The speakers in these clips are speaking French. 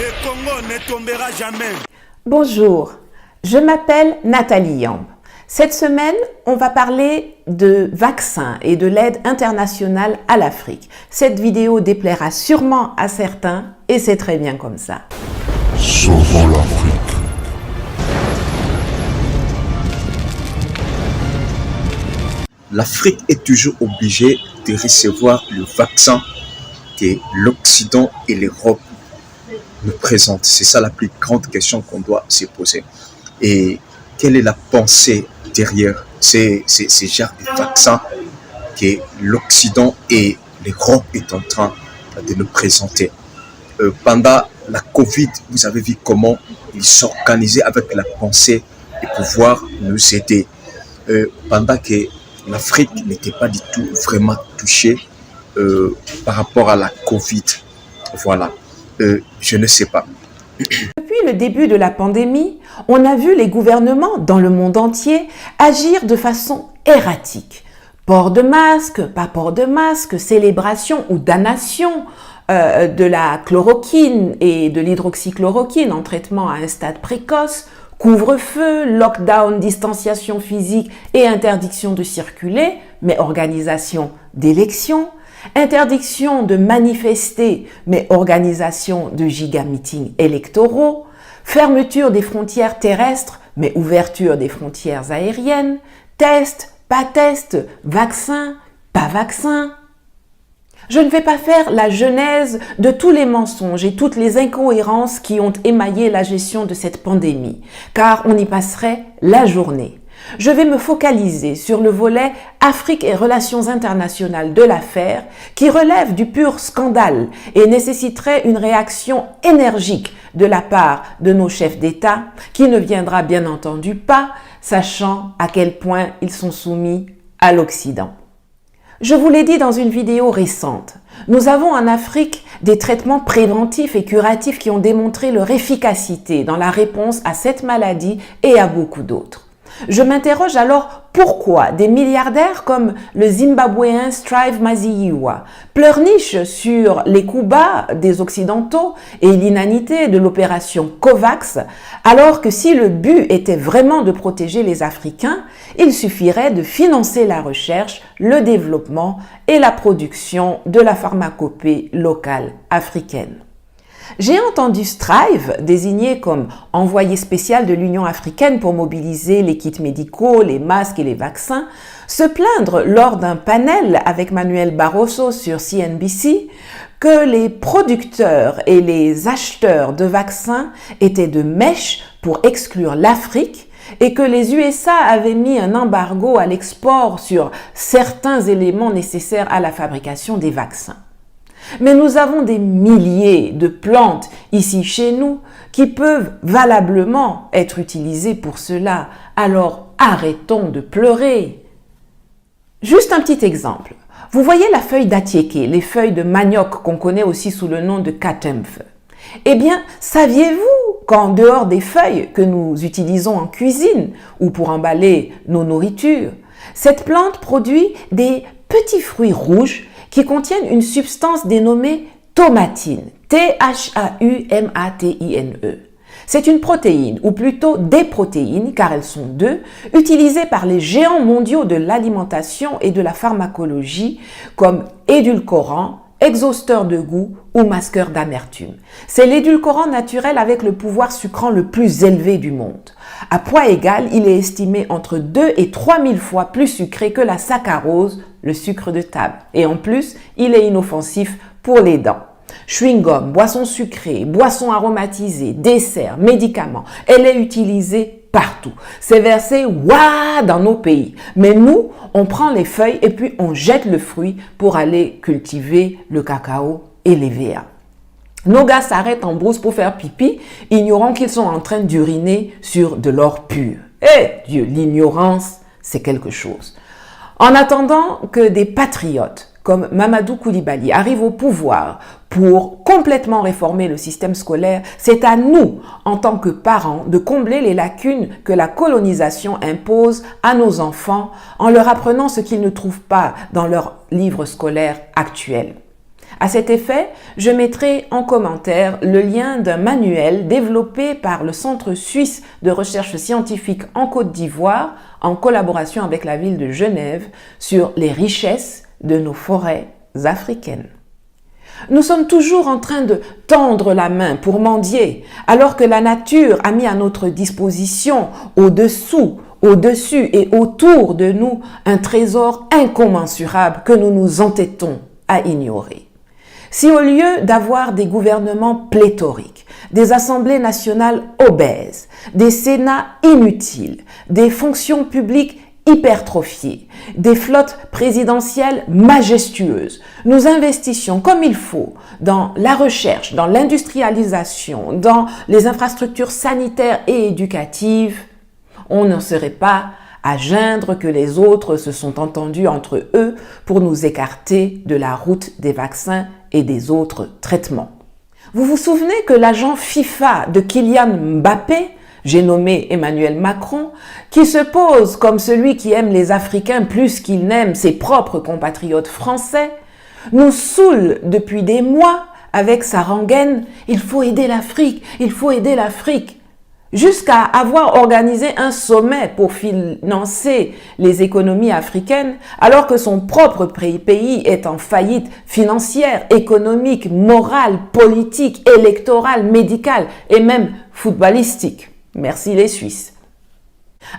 Le Congo ne tombera jamais. Bonjour, je m'appelle Nathalie Yamb. Cette semaine, on va parler de vaccins et de l'aide internationale à l'Afrique. Cette vidéo déplaira sûrement à certains et c'est très bien comme ça. Sauvons l'Afrique. L'Afrique est toujours obligée de recevoir le vaccin que l'Occident et l'Europe nous présentent. C'est ça la plus grande question qu'on doit se poser. Et quelle est la pensée derrière ces genres de vaccins que l'Occident et l'Europe est en train de nous présenter? Pendant la Covid, vous avez vu comment ils s'organisaient avec la pensée de pouvoir nous aider. Pendant que l'Afrique n'était pas du tout vraiment touchée par rapport à la Covid. Voilà, je ne sais pas. Depuis le début de la pandémie, on a vu les gouvernements dans le monde entier agir de façon erratique. Port de masque, pas port de masque, célébration ou damnation de la chloroquine et de l'hydroxychloroquine en traitement à un stade précoce, couvre-feu, lockdown, distanciation physique et interdiction de circuler, mais organisation d'élections, interdiction de manifester, mais organisation de giga-meetings électoraux, fermeture des frontières terrestres, mais ouverture des frontières aériennes, test, pas test, vaccin, pas vaccin. Je ne vais pas faire la genèse de tous les mensonges et toutes les incohérences qui ont émaillé la gestion de cette pandémie, car on y passerait la journée. Je vais me focaliser sur le volet Afrique et relations internationales de l'affaire qui relève du pur scandale et nécessiterait une réaction énergique de la part de nos chefs d'État qui ne viendra bien entendu pas, sachant à quel point ils sont soumis à l'Occident. Je vous l'ai dit dans une vidéo récente, nous avons en Afrique des traitements préventifs et curatifs qui ont démontré leur efficacité dans la réponse à cette maladie et à beaucoup d'autres. Je m'interroge alors pourquoi des milliardaires comme le Zimbabwéen Strive Maziyiwa pleurnichent sur les coups bas des Occidentaux et l'inanité de l'opération COVAX, alors que si le but était vraiment de protéger les Africains, il suffirait de financer la recherche, le développement et la production de la pharmacopée locale africaine. J'ai entendu Strive, désigné comme envoyé spécial de l'Union africaine pour mobiliser les kits médicaux, les masques et les vaccins, se plaindre lors d'un panel avec Manuel Barroso sur CNBC que les producteurs et les acheteurs de vaccins étaient de mèche pour exclure l'Afrique et que les USA avaient mis un embargo à l'export sur certains éléments nécessaires à la fabrication des vaccins. Mais nous avons des milliers de plantes ici chez nous qui peuvent valablement être utilisées pour cela. Alors arrêtons de pleurer. Juste un petit exemple. Vous voyez la feuille d'atiéké, les feuilles de manioc qu'on connaît aussi sous le nom de katemfe. Eh bien, saviez-vous qu'en dehors des feuilles que nous utilisons en cuisine ou pour emballer nos nourritures, cette plante produit des petits fruits rouges qui contiennent une substance dénommée thomatine, T-H-A-U-M-A-T-I-N-E. C'est une protéine, ou plutôt des protéines, car elles sont deux, utilisées par les géants mondiaux de l'alimentation et de la pharmacologie comme édulcorant, exhausteur de goût ou masqueur d'amertume. C'est l'édulcorant naturel avec le pouvoir sucrant le plus élevé du monde. À poids égal, il est estimé entre 2 et 3 000 fois plus sucré que la saccharose, le sucre de table. Et en plus, il est inoffensif pour les dents. Chewing-gum, boissons sucrées, boissons aromatisées, desserts, médicaments, elle est utilisée partout. C'est versé dans nos pays. Mais nous, on prend les feuilles et puis on jette le fruit pour aller cultiver le cacao et l'EVA. Nos gars s'arrêtent en brousse pour faire pipi, ignorant qu'ils sont en train d'uriner sur de l'or pur. Eh Dieu, l'ignorance, c'est quelque chose. En attendant que des patriotes comme Mamadou Koulibaly arrivent au pouvoir pour complètement réformer le système scolaire, c'est à nous, en tant que parents, de combler les lacunes que la colonisation impose à nos enfants en leur apprenant ce qu'ils ne trouvent pas dans leurs livres scolaires actuels. À cet effet, je mettrai en commentaire le lien d'un manuel développé par le Centre suisse de recherche scientifique en Côte d'Ivoire en collaboration avec la ville de Genève sur les richesses de nos forêts africaines. Nous sommes toujours en train de tendre la main pour mendier, alors que la nature a mis à notre disposition, au-dessous, au-dessus et autour de nous, un trésor incommensurable que nous nous entêtons à ignorer. Si au lieu d'avoir des gouvernements pléthoriques, des assemblées nationales obèses, des sénats inutiles, des fonctions publiques hypertrophiées, des flottes présidentielles majestueuses, nous investissions comme il faut dans la recherche, dans l'industrialisation, dans les infrastructures sanitaires et éducatives, on ne serait pas à geindre que les autres se sont entendus entre eux pour nous écarter de la route des vaccins et des autres traitements. Vous vous souvenez que l'agent FIFA de Kylian Mbappé, j'ai nommé Emmanuel Macron, qui se pose comme celui qui aime les Africains plus qu'il n'aime ses propres compatriotes français, nous saoule depuis des mois avec sa rengaine « Il faut aider l'Afrique, il faut aider l'Afrique ». Jusqu'à avoir organisé un sommet pour financer les économies africaines, alors que son propre pays est en faillite financière, économique, morale, politique, électorale, médicale et même footballistique. Merci les Suisses.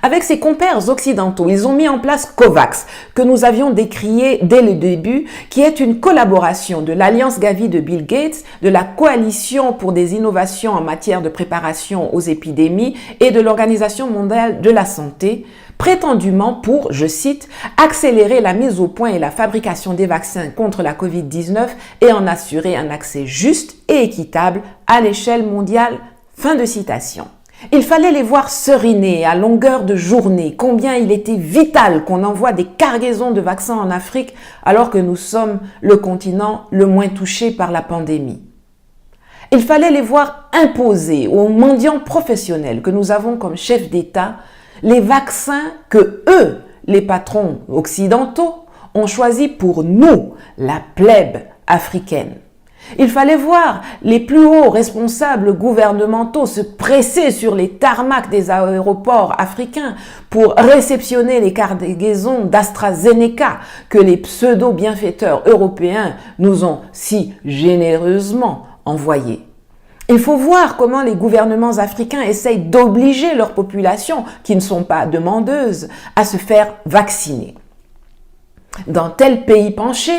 Avec ses compères occidentaux, ils ont mis en place COVAX, que nous avions décrié dès le début, qui est une collaboration de l'Alliance Gavi de Bill Gates, de la Coalition pour des innovations en matière de préparation aux épidémies et de l'Organisation mondiale de la santé, prétendument pour, je cite, accélérer la mise au point et la fabrication des vaccins contre la Covid-19 et en assurer un accès juste et équitable à l'échelle mondiale. Fin de citation. Il fallait les voir seriner à longueur de journée, combien il était vital qu'on envoie des cargaisons de vaccins en Afrique alors que nous sommes le continent le moins touché par la pandémie. Il fallait les voir imposer aux mendiants professionnels que nous avons comme chefs d'État les vaccins que eux, les patrons occidentaux, ont choisis pour nous, la plèbe africaine. Il fallait voir les plus hauts responsables gouvernementaux se presser sur les tarmacs des aéroports africains pour réceptionner les cargaisons d'AstraZeneca que les pseudo-bienfaiteurs européens nous ont si généreusement envoyés. Il faut voir comment les gouvernements africains essayent d'obliger leurs populations, qui ne sont pas demandeuses, à se faire vacciner. Dans tel pays penché,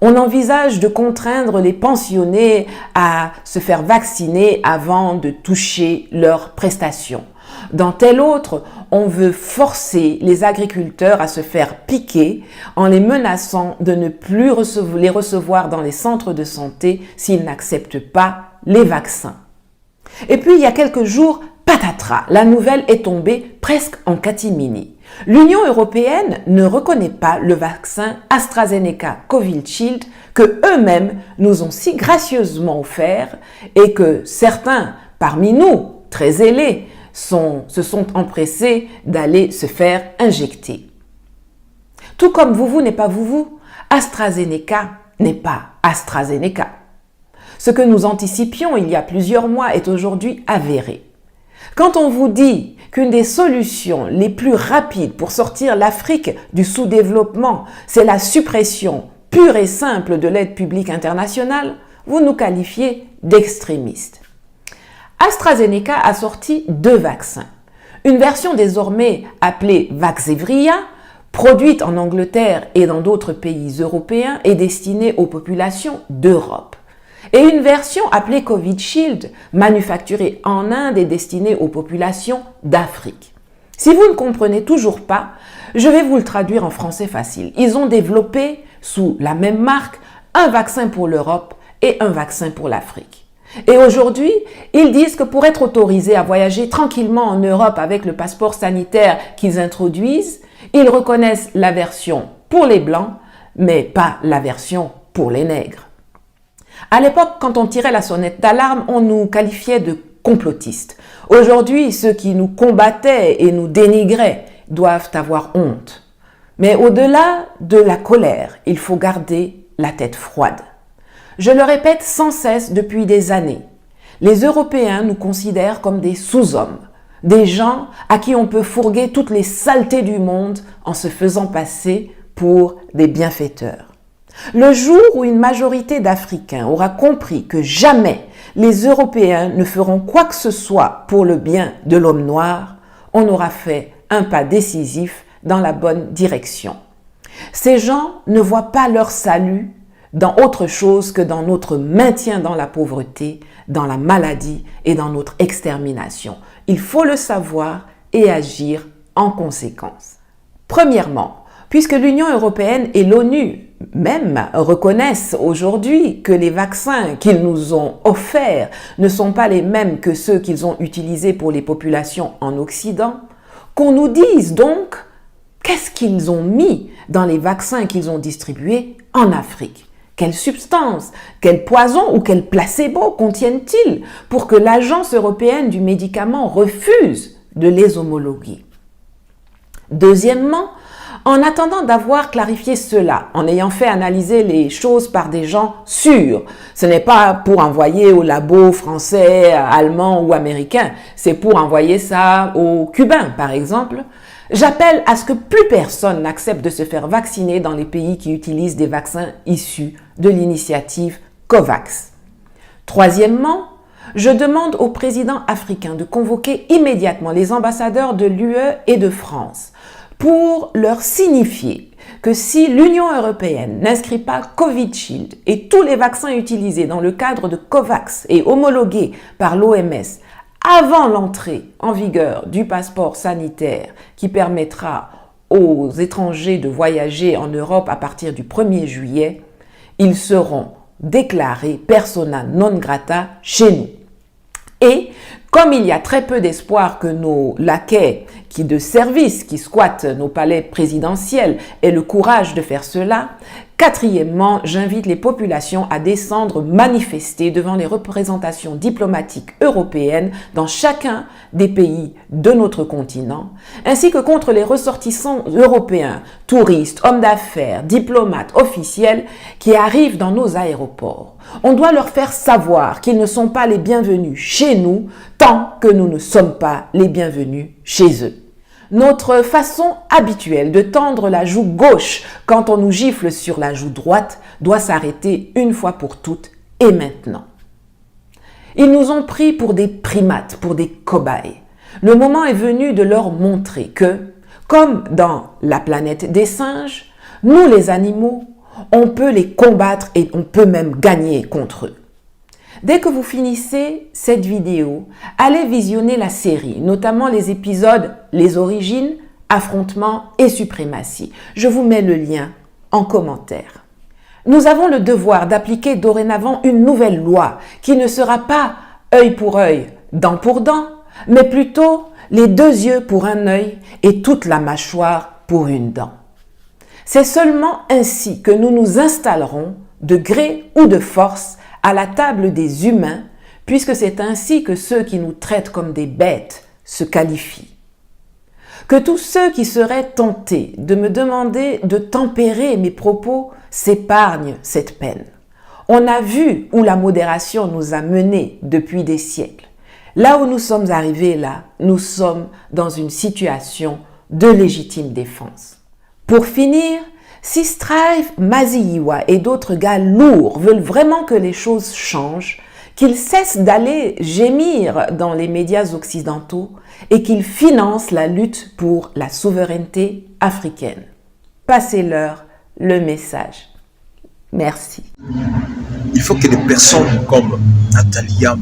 on envisage de contraindre les pensionnés à se faire vacciner avant de toucher leurs prestations. Dans tel autre, on veut forcer les agriculteurs à se faire piquer en les menaçant de ne plus les recevoir dans les centres de santé s'ils n'acceptent pas les vaccins. Et puis, il y a quelques jours, patatras, la nouvelle est tombée presque en catimini. L'Union européenne ne reconnaît pas le vaccin AstraZeneca Covishield que eux-mêmes nous ont si gracieusement offert et que certains parmi nous, très zélés, se sont empressés d'aller se faire injecter. Tout comme Vouvou n'est pas Vouvou, AstraZeneca n'est pas AstraZeneca. Ce que nous anticipions il y a plusieurs mois est aujourd'hui avéré. Quand on vous dit qu'une des solutions les plus rapides pour sortir l'Afrique du sous-développement, c'est la suppression pure et simple de l'aide publique internationale, vous nous qualifiez d'extrémistes. AstraZeneca a sorti 2 vaccins. Une version désormais appelée Vaxzevria, produite en Angleterre et dans d'autres pays européens et destinée aux populations d'Europe. Et une version appelée Covishield, manufacturée en Inde et destinée aux populations d'Afrique. Si vous ne comprenez toujours pas, je vais vous le traduire en français facile. Ils ont développé, sous la même marque, un vaccin pour l'Europe et un vaccin pour l'Afrique. Et aujourd'hui, ils disent que pour être autorisés à voyager tranquillement en Europe avec le passeport sanitaire qu'ils introduisent, ils reconnaissent la version pour les Blancs, mais pas la version pour les nègres. À l'époque, quand on tirait la sonnette d'alarme, on nous qualifiait de complotistes. Aujourd'hui, ceux qui nous combattaient et nous dénigraient doivent avoir honte. Mais au-delà de la colère, il faut garder la tête froide. Je le répète sans cesse depuis des années. Les Européens nous considèrent comme des sous-hommes, des gens à qui on peut fourguer toutes les saletés du monde en se faisant passer pour des bienfaiteurs. Le jour où une majorité d'Africains aura compris que jamais les Européens ne feront quoi que ce soit pour le bien de l'homme noir, on aura fait un pas décisif dans la bonne direction. Ces gens ne voient pas leur salut dans autre chose que dans notre maintien dans la pauvreté, dans la maladie et dans notre extermination. Il faut le savoir et agir en conséquence. Premièrement, puisque l'Union européenne et l'ONU même reconnaissent aujourd'hui que les vaccins qu'ils nous ont offerts ne sont pas les mêmes que ceux qu'ils ont utilisés pour les populations en Occident, qu'on nous dise donc qu'est-ce qu'ils ont mis dans les vaccins qu'ils ont distribués en Afrique. Quelles substances, quel poison ou quel placebo contiennent-ils pour que l'Agence européenne du médicament refuse de les homologuer? Deuxièmement, en attendant d'avoir clarifié cela, en ayant fait analyser les choses par des gens sûrs, ce n'est pas pour envoyer au labo français, allemand ou américain, c'est pour envoyer ça aux Cubains par exemple, j'appelle à ce que plus personne n'accepte de se faire vacciner dans les pays qui utilisent des vaccins issus de l'initiative COVAX. Troisièmement, je demande aux présidents africains de convoquer immédiatement les ambassadeurs de l'UE et de France pour leur signifier que si l'Union européenne n'inscrit pas Covishield et tous les vaccins utilisés dans le cadre de COVAX et homologués par l'OMS avant l'entrée en vigueur du passeport sanitaire qui permettra aux étrangers de voyager en Europe à partir du 1er juillet, ils seront déclarés persona non grata chez nous. Et comme il y a très peu d'espoir que nos laquais de service qui squattent nos palais présidentiels aient le courage de faire cela, quatrièmement, j'invite les populations à descendre manifester devant les représentations diplomatiques européennes dans chacun des pays de notre continent, ainsi que contre les ressortissants européens, touristes, hommes d'affaires, diplomates, officiels qui arrivent dans nos aéroports. On doit leur faire savoir qu'ils ne sont pas les bienvenus chez nous tant que nous ne sommes pas les bienvenus chez eux. Notre façon habituelle de tendre la joue gauche quand on nous gifle sur la joue droite doit s'arrêter une fois pour toutes et maintenant. Ils nous ont pris pour des primates, pour des cobayes. Le moment est venu de leur montrer que, comme dans la planète des singes, nous les animaux, on peut les combattre et on peut même gagner contre eux. Dès que vous finissez cette vidéo, allez visionner la série, notamment les épisodes Les origines, affrontements et suprématie. Je vous mets le lien en commentaire. Nous avons le devoir d'appliquer dorénavant une nouvelle loi qui ne sera pas œil pour œil, dent pour dent, mais plutôt les 2 yeux pour un œil et toute la mâchoire pour une dent. C'est seulement ainsi que nous nous installerons, de gré ou de force, à la table des humains, puisque c'est ainsi que ceux qui nous traitent comme des bêtes se qualifient. Que tous ceux qui seraient tentés de me demander de tempérer mes propos s'épargnent cette peine. On a vu où la modération nous a menés depuis des siècles. Là où nous sommes arrivés là, nous sommes dans une situation de légitime défense. Pour finir, si Strive, Maziwa et d'autres gars lourds veulent vraiment que les choses changent, qu'ils cessent d'aller gémir dans les médias occidentaux et qu'ils financent la lutte pour la souveraineté africaine. Passez-leur le message. Merci. Il faut que des personnes comme Natalia,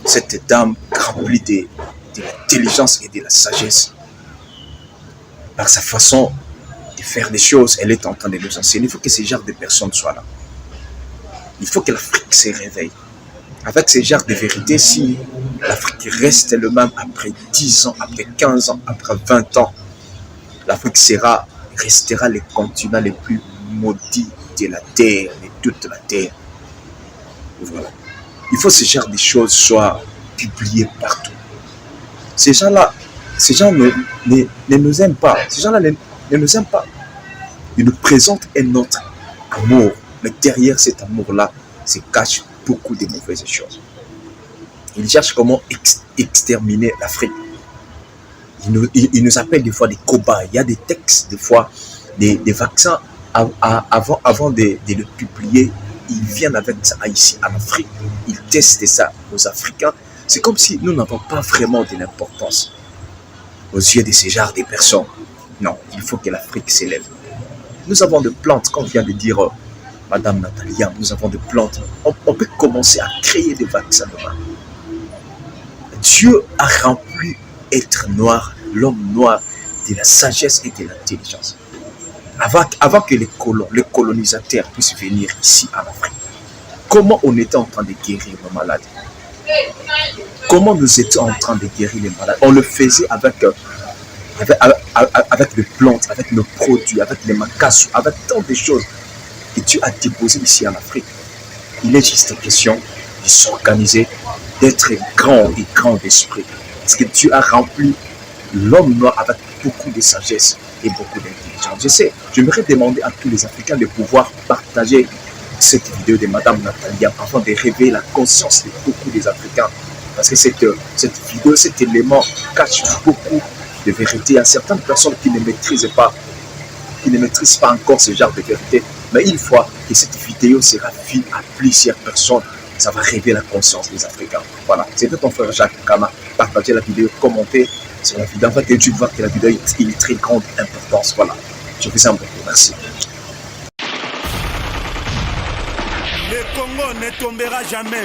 cette dame remplie de l'intelligence et de la sagesse, par sa façon de faire des choses, elle est en train de nous enseigner. Il faut que ce genre de personnes soient là. Il faut que l'Afrique se réveille. Avec ce genre de vérité, si l'Afrique reste le même après 10 ans, après 15 ans, après 20 ans, l'Afrique restera le continent le plus maudit de la terre, de toute la terre. Voilà. Il faut que ce genre de choses soient publiées partout. Ces gens ne nous aiment pas. Ces gens-là ne nous aiment pas. Ils nous présentent un autre amour Mais derrière cet amour-là se cachent beaucoup de mauvaises choses. Ils cherchent comment exterminer l'Afrique. Ils nous appellent des fois des cobayes. Il y a des textes, des fois, des vaccins, avant de le publier, ils viennent avec ça ici en Afrique. Ils testent ça aux Africains. C'est comme si nous n'avons pas vraiment de l'importance aux yeux de ces genres de personnes. Non, il faut que l'Afrique s'élève. Nous avons des plantes, comme vient de dire Madame Natalia, nous avons des plantes. On peut commencer à créer des vaccins demain. Dieu a rempli être noir, l'homme noir, de la sagesse et de l'intelligence. Avant que les colonisateurs puissent venir ici en Afrique, comment on était en train de guérir nos malades? Comment nous étions en train de guérir les malades? On le faisait avec les plantes, avec nos produits, avec les macassous, avec tant de choses que Dieu a déposées ici en Afrique. Il est juste question de s'organiser, d'être grand et grand d'esprit. Parce que Dieu a rempli l'homme noir avec beaucoup de sagesse et beaucoup d'intelligence. Je sais, j'aimerais demander à tous les Africains de pouvoir partager cette vidéo de Madame Natalia afin de réveiller la conscience de beaucoup des Africains. Parce que cette vidéo, cet élément cache beaucoup de vérité à certaines personnes qui ne maîtrisent pas encore ce genre de vérité. Mais une fois que cette vidéo sera vue à plusieurs personnes, ça va réveiller la conscience des Africains. Voilà, c'était ton frère Jacques Kama. Partagez la vidéo, commentez sur la vidéo. En fait, tu vois que la vidéo est de très grande importance. Voilà, je vous aime beaucoup. Merci. Le Congo ne tombera jamais.